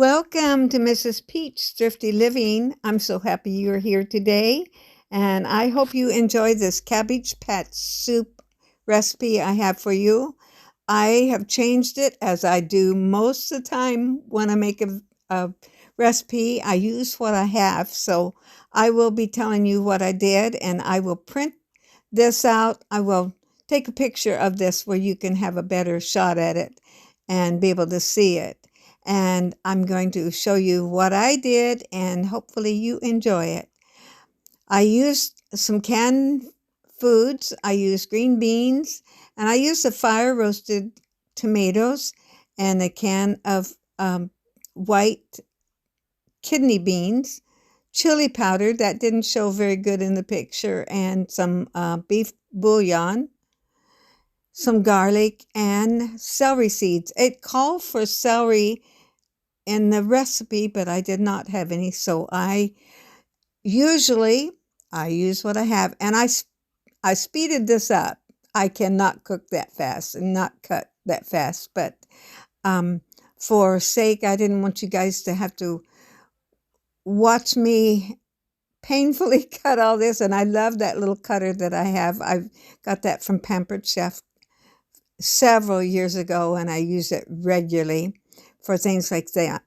Welcome to Mrs. Peach Thrifty Living. I'm so happy you're here today, and I hope you enjoy this cabbage patch soup recipe I have for you. I have changed it as I do most of the time when I make a recipe. I use what I have, so I will be telling you what I did, and I will print this out. I will take a picture of this where you can have a better shot at it and be able to see it. And I'm going to show you what I did, and hopefully you enjoy it. I used some canned foods. I used green beans, and I used the fire roasted tomatoes and a can of white kidney beans, chili powder that didn't show very good in the picture, and some beef bouillon, some garlic, and celery seeds. It called for celery in the recipe, but I did not have any, so I use what I have, and I speeded this up. I cannot cook that fast and not cut that fast, but for sake, I didn't want you guys to have to watch me painfully cut all this, and I love that little cutter that I have. I've got that from Pampered Chef several years ago, and I use it regularly for things like that.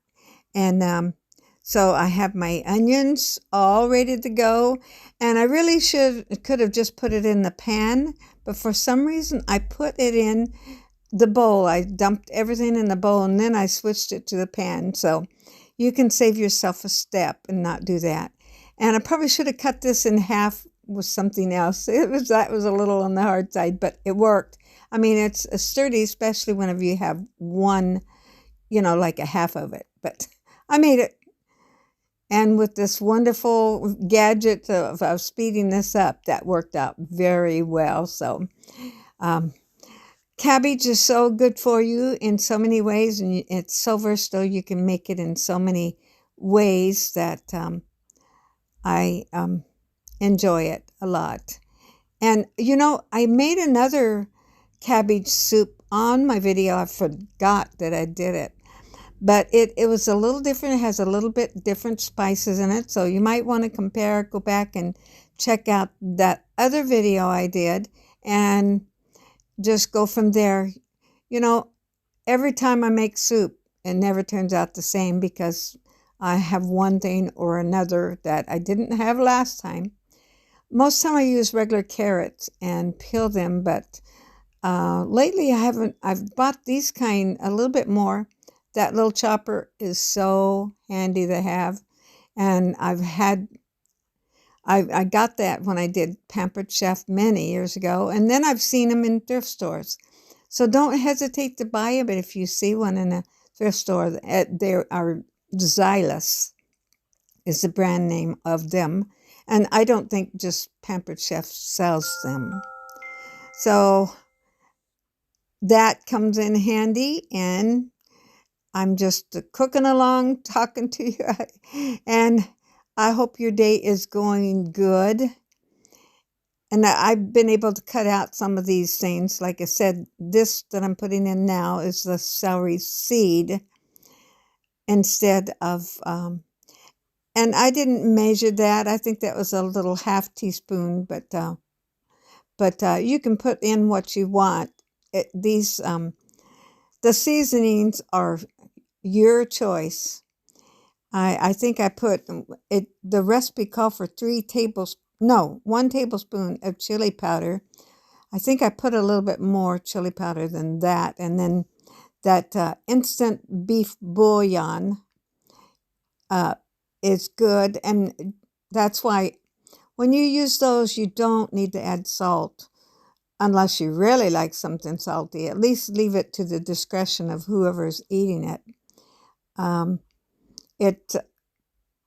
And so I have my onions all ready to go, and I really could have just put it in the pan, but for some reason I put it in the bowl. I dumped everything in the bowl, and then I switched it to the pan. So you can save yourself a step and not do that. And I probably should have cut this in half with something else. That was a little on the hard side, but it worked. I mean, it's sturdy, especially whenever you have one, like a half of it. But I made it. And with this wonderful gadget of speeding this up, that worked out very well. So cabbage is so good for you in so many ways, and it's so versatile. You can make it in so many ways that I enjoy it a lot. And, I made another cabbage soup on my video. I forgot that I did it. But it was a little different. It has a little bit different spices in it. So you might want to compare, go back and check out that other video I did and just go from there. Every time I make soup, it never turns out the same because I have one thing or another that I didn't have last time. Most time I use regular carrots and peel them, but lately I've bought these kind a little bit more. That little chopper is so handy to have, and I got that when I did Pampered Chef many years ago, and then I've seen them in thrift stores. So don't hesitate to buy them, but if you see one in a thrift store, they are Xylus is the brand name of them, and I don't think just Pampered Chef sells them. So that comes in handy, and I'm just cooking along, talking to you, and I hope your day is going good. And I've been able to cut out some of these things. Like I said, this that I'm putting in now is the celery seed instead of, and I didn't measure that. I think that was a little half teaspoon, but you can put in what you want. The seasonings are your choice. I think I put it. The recipe called for 1 tablespoon of chili powder. I think I put a little bit more chili powder than that, and then that instant beef bouillon is good, and that's why when you use those, you don't need to add salt. Unless you really like something salty, at least leave it to the discretion of whoever's eating it. It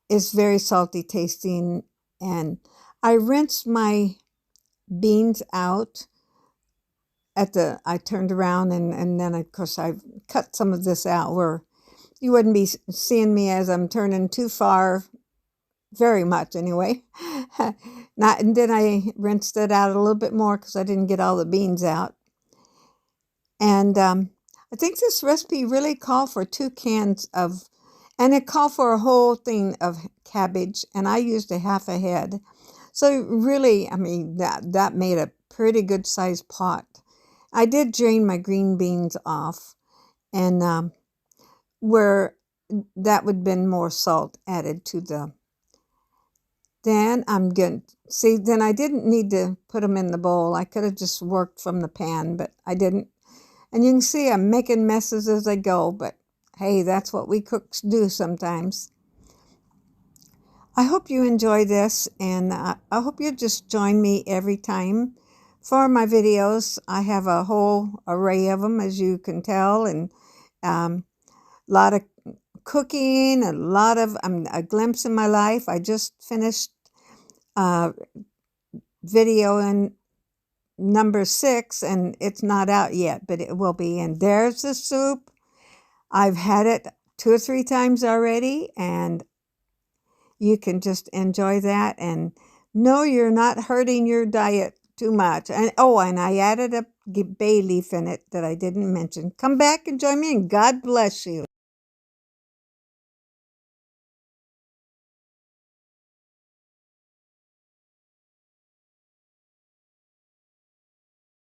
is very salty tasting, and I rinsed my beans out I turned around, and then of course I cut some of this out where you wouldn't be seeing me as I'm turning too far, very much anyway. And then I rinsed it out a little bit more because I didn't get all the beans out. And I think this recipe really called for 2 cans of, And it called for a whole thing of cabbage, and I used a half a head. So really, I mean, that made a pretty good sized pot. I did drain my green beans off, and where that would have been more salt added to the. Then I'm going to see, then I didn't need to put them in the bowl. I could have just worked from the pan, but I didn't. And you can see I'm making messes as I go, but hey, that's what we cooks do sometimes. I hope you enjoy this, and I hope you just join me every time for my videos. I have a whole array of them, as you can tell, and a lot of cooking, a lot of a glimpse in my life. I just finished video in number 6, and it's not out yet, but it will be. And there's the soup. I've had it 2 or 3 times already, and you can just enjoy that and know you're not hurting your diet too much. And and I added a bay leaf in it that I didn't mention. Come back and join me, and God bless you.